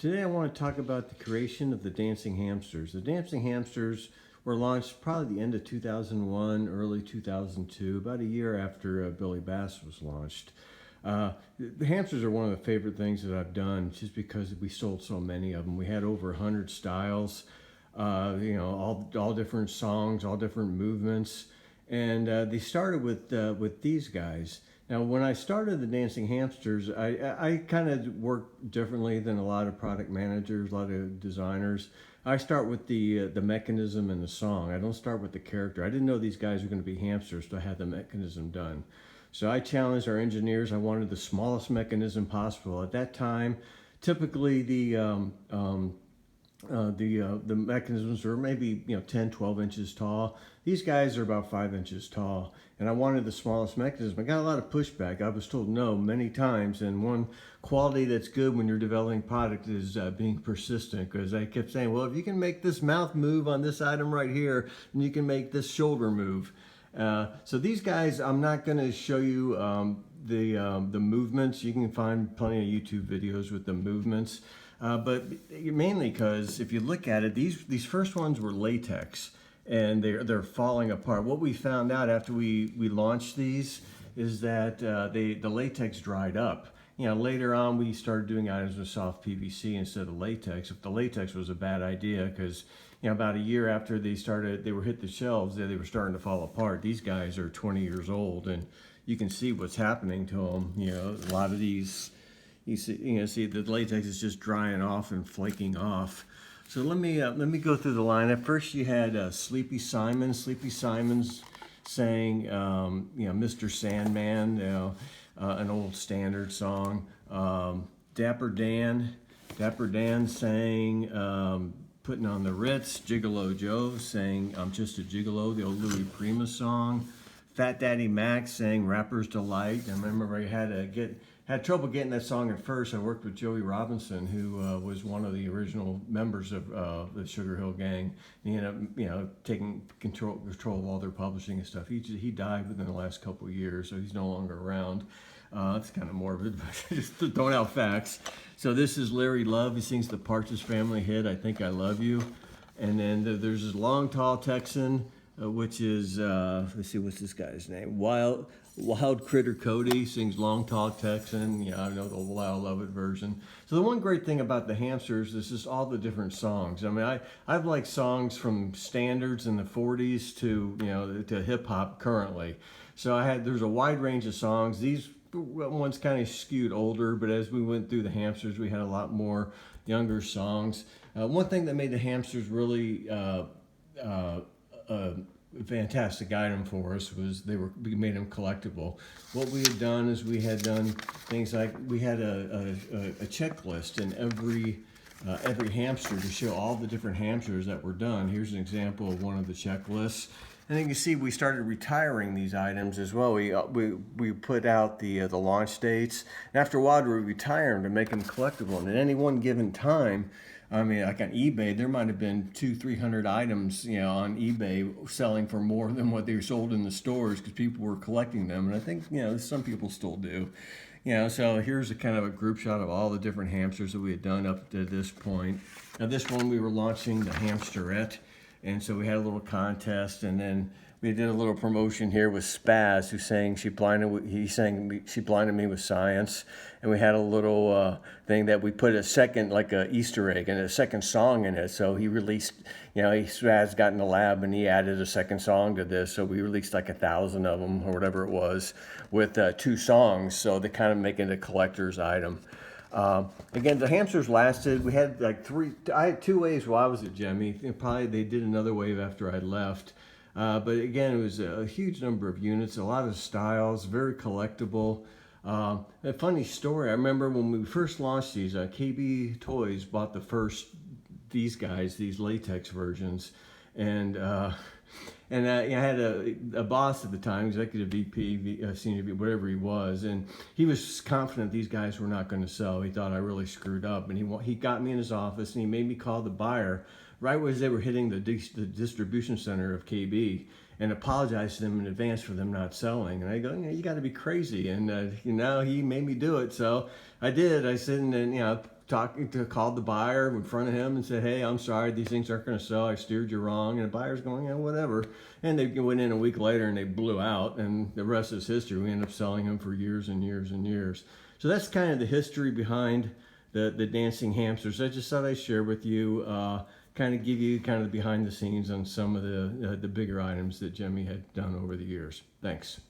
Today I want to talk about the creation of the Dancing Hamsters. The Dancing Hamsters were launched probably the end of 2001, early 2002, about a year after Billy Bass was launched. The hamsters are one of the favorite things that I've done just because we sold so many of them. We had over 100 styles, all different songs, all different movements. And they started with these guys. Now, when I started the Dancing Hamsters, I kind of work differently than a lot of product managers, a lot of designers. I start with the mechanism and the song. I don't start with the character. I didn't know these guys were going to be hamsters, so I had the mechanism done. So I challenged our engineers. I wanted the smallest mechanism possible. At that time, typically the mechanisms are maybe 10, 12 inches tall. These guys are about 5 inches tall, and I wanted the smallest mechanism. I got a lot of pushback. I was told no many times, and one quality that's good when you're developing product is being persistent, because I kept saying, well, if you can make this mouth move on this item right here, then you can make this shoulder move. So these guys, I'm not going to show you the movements. You can find plenty of YouTube videos with the movements. But mainly because if you look at it, these first ones were latex, and they're falling apart. What we found out after we launched these is that the latex dried up. Later on we started doing items with soft PVC instead of latex. If the latex was a bad idea, because about a year after they were hit the shelves, they were starting to fall apart. These guys are 20 years old, and you can see what's happening to them. A lot of these. You see the latex is just drying off and flaking off. So let me go through the line. At first you had Sleepy Simon. Sleepy Simon's sang Mr. Sandman, an old standard song. Dapper Dan sang Putting on the Ritz. Gigolo Joe sang I'm Just a Gigolo, the old Louis Prima song. Fat Daddy Max sang Rapper's Delight. I remember I had trouble getting that song at first. I worked with Joey Robinson, who was one of the original members of the Sugar Hill Gang. He ended up, taking control of all their publishing and stuff. He died within the last couple of years, so he's no longer around. It's kind of morbid, but just throwing out facts. So this is Larry Love. He sings the Partridge Family hit, I Think I Love You. And then there's this Long Tall Texan, which is, let's see, what's this guy's name? Wild Critter Cody sings Long Tall Texan. I know the Wild Love It version. So the one great thing about the Hamsters is just all the different songs. I mean, I've liked songs from standards in the 40s to hip hop currently. So there's a wide range of songs. These ones kind of skewed older, but as we went through the Hamsters, we had a lot more younger songs. One thing that made the Hamsters really a fantastic item for us was we made them collectible. What we had done is we had done things like we had a checklist in every hamster to show all the different hamsters that were done. Here's an example of one of the checklists. And you can see we started retiring these items as well. We put out the launch dates. And after a while, we retire them to make them collectible. And at any one given time, I mean, like on eBay, there might have been 200-300 items, on eBay selling for more than what they were sold in the stores because people were collecting them. And I think, some people still do. So here's a kind of a group shot of all the different hamsters that we had done up to this point. Now this one, we were launching the Hamsterette. And so we had a little contest, and then we did a little promotion here with Spaz, who sang She Blinded Me with Science. And we had a little thing that we put a second, like a Easter egg, and a second song in it. So he released, Spaz got in the lab and he added a second song to this. So we released like 1,000 of them or whatever it was with 2 songs. So they kind of make it a collector's item. Again, the hamsters lasted. We had I had 2 waves while I was at Gemmy. Probably they did another wave after I left. But again, it was a huge number of units, a lot of styles, very collectible. A funny story, I remember when we first launched these, KB Toys bought these latex versions. And I had a boss at the time, executive VP, senior VP, whatever he was, and he was confident these guys were not going to sell. He thought I really screwed up, and he got me in his office and he made me call the buyer right as they were hitting the distribution center of KB and apologize to them in advance for them not selling. And I go, you got to be crazy. And he made me do it, so I did. I said, and called the buyer in front of him and said, hey, I'm sorry, these things aren't going to sell. I steered you wrong. And the buyer's going, yeah, whatever. And they went in a week later and they blew out, and the rest is history. We ended up selling them for years and years and years. So that's kind of the history behind the Dancing Hamsters. I just thought I'd share with you, kind of give you kind of behind the scenes on some of the bigger items that Gemmy had done over the years. Thanks.